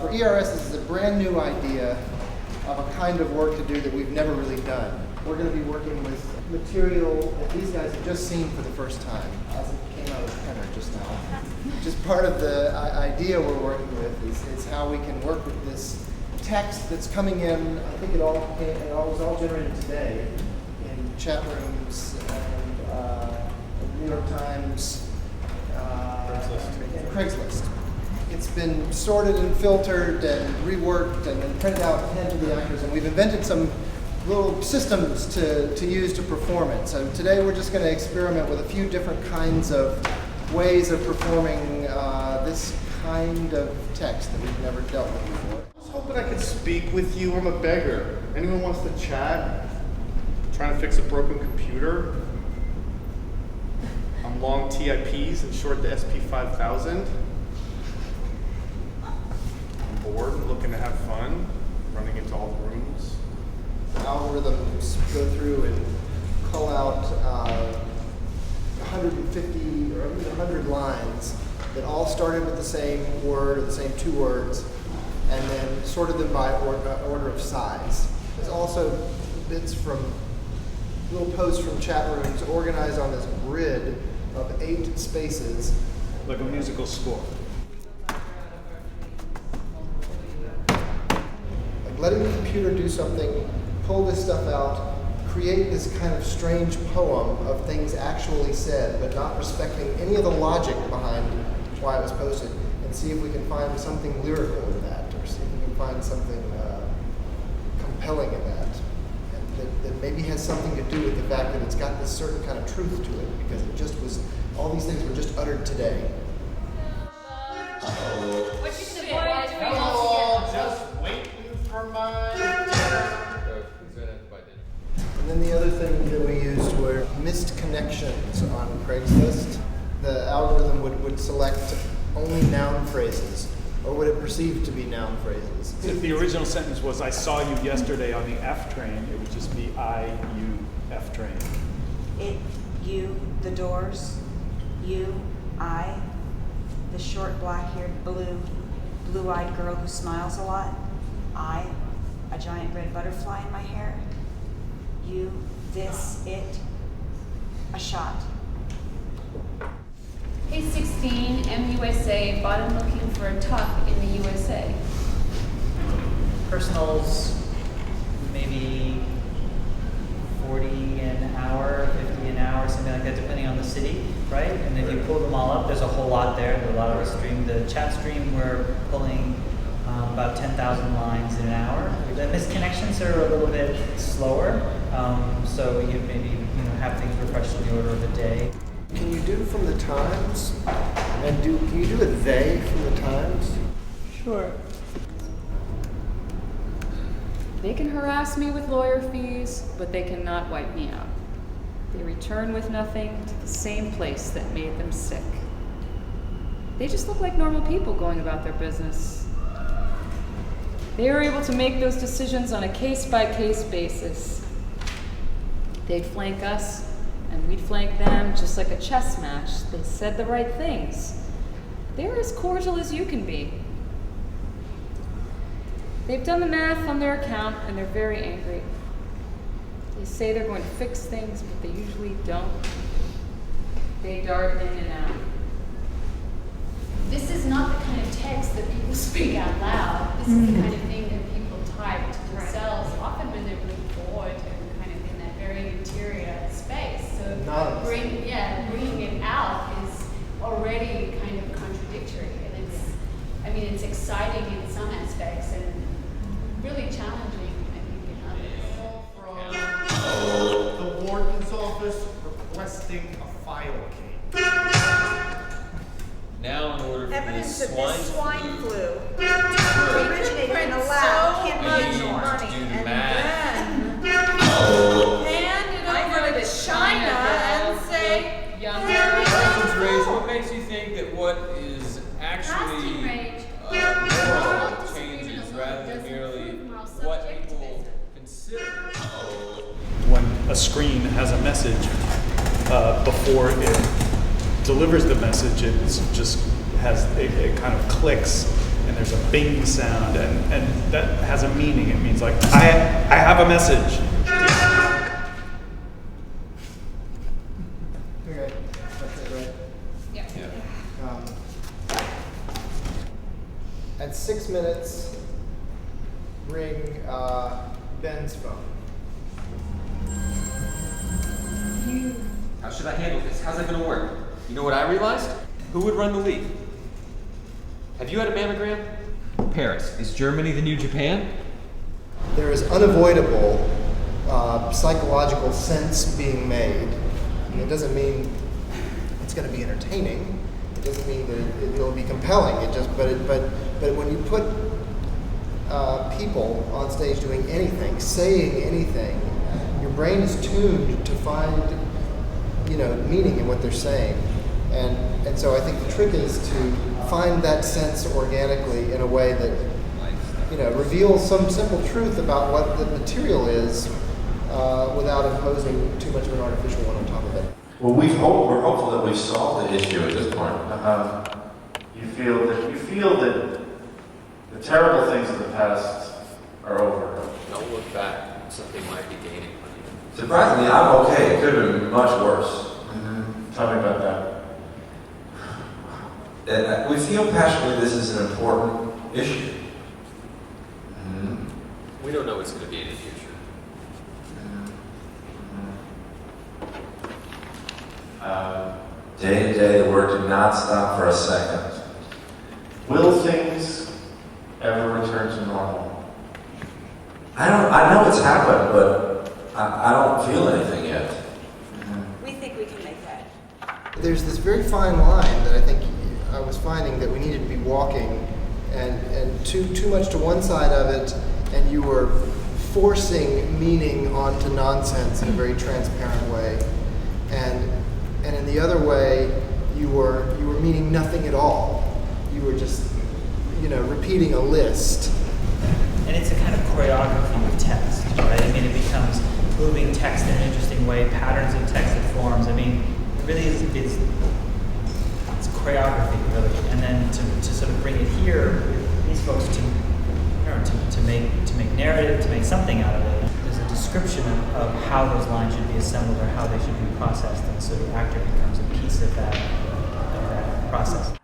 For ERS, this is a brand new idea of a kind of work to do that we've never really done. We're going to be working with material that these guys have just seen for the first time, as it came out of the printer just now. Just part of the idea we're working with is how we can work with this text that's coming in. I think it was all generated today in chat rooms and New York Times and Craigslist. It's been sorted and filtered and reworked and then printed out and handed to the actors, and we've invented some little systems to use to perform it. So today we're just going to experiment with a few different kinds of ways of performing this kind of text that we've never dealt with before. I was hoping I could speak with you. I'm a beggar. Anyone wants to chat? Trying to fix a broken computer? I'm long TIPs and short the SP5000. I'm bored and looking to have fun, running into all the rooms. Algorithms go through and call out 150 or 100 lines that all started with the same word or the same two words, and then sorted them by order of size. There's also bits from little posts from chat rooms organized on this grid of 8 spaces. Like a musical score. Like letting the computer do something, pull this stuff out, create this kind of strange poem of things actually said, but not respecting any of the logic behind why it was posted, and see if we can find something lyrical in that, or see if we can find something compelling in that, and that maybe has something to do with the fact that it's got this certain kind of truth to it, because it just was, all these things were just uttered today. Hello, just waiting for my And then the other thing that we used were missed connections on Craigslist. The algorithm would select only noun phrases, or would it perceive to be noun phrases? If the original sentence was, I saw you yesterday on the F train, it would just be I, you, F train. It, you, the doors, you, I, the short black-haired blue-eyed girl who smiles a lot, I, a giant red butterfly in my hair, you, this, it, a shot. Hey 16, MUSA, bottom looking for a tuck in the USA. Personals, maybe 40 an hour, 50 an hour, something like that, depending on the city, right? And if you pull them all up, there's a whole lot there. There's a lot of the stream. The chat stream, we're pulling about 10,000 lines in an hour. The misconnections are a little bit slower, so you maybe have things refreshed in the order of the day. Can you do from the Times? And can you do a they from the Times? Sure. They can harass me with lawyer fees, but they cannot wipe me out. They return with nothing to the same place that made them sick. They just look like normal people going about their business. They were able to make those decisions on a case-by-case basis. They'd flank us, and we'd flank them just like a chess match. They said the right things. They were as cordial as you can be. They've done the math on their account, and they're very angry. They say they're going to fix things, but they usually don't. They dart in and out. This is not the kind of text that people speak out loud. This is the kind of thing that people type to themselves, often when they're really bored and kind of in that very interior space. So bringing it out is already kind of contradictory, and it's exciting in some aspects and really challenging, I think, in others. From the warden's office requesting a file cake. Now, in order for Evidence this that this swine flu work, originated in a lab can't be ignored. do math. Hand it over to China and say, Questions raised. What makes you think that what is actually moral changes rather than merely what people consider? When a screen has a message, before it delivers the message, it just has it kind of clicks and there's a bing sound, and that has a meaning. It means like, I have a message. Okay, that's it, right? Yeah. At 6 minutes, ring Ben's phone. How should I handle this? How's that gonna work? You know what I realized? Who would run the league? Have you had a mammogram? Paris, is Germany the new Japan? There is unavoidable psychological sense being made. It doesn't mean it's going to be entertaining. It doesn't mean that it'll be compelling. But when you put people on stage doing anything, saying anything, your brain is tuned to find, meaning in what they're saying. And so I think the trick is to find that sense organically in a way that, reveals some simple truth about what the material is without imposing too much of an artificial one on top of it. Well, we're hopeful that we've solved the issue at this point. You feel that the terrible things of the past are over. Don't look back. Something might be gaining on you. Surprisingly, I'm okay. It could have been much worse. Tell me about that. We feel passionately this is an important issue. We don't know what's going to be in the future. Day to day, the work did not stop for a second. Will things ever return to normal? I know it's happened, but I don't feel anything yet. We think we can make that. There's this very fine line that I think I was finding that we needed to be walking, and too much to one side of it, and you were forcing meaning onto nonsense in a very transparent way, and in the other way, you were meaning nothing at all. You were just, repeating a list. And it's a kind of choreography of text, right? I mean, it becomes moving text in an interesting way, patterns of text that forms. I mean, it really is, it's choreography, really. And then to sort of bring it here, these folks to make narrative, to make something out of it. There's a description of how those lines should be assembled or how they should be processed, and so the actor becomes a piece of that process.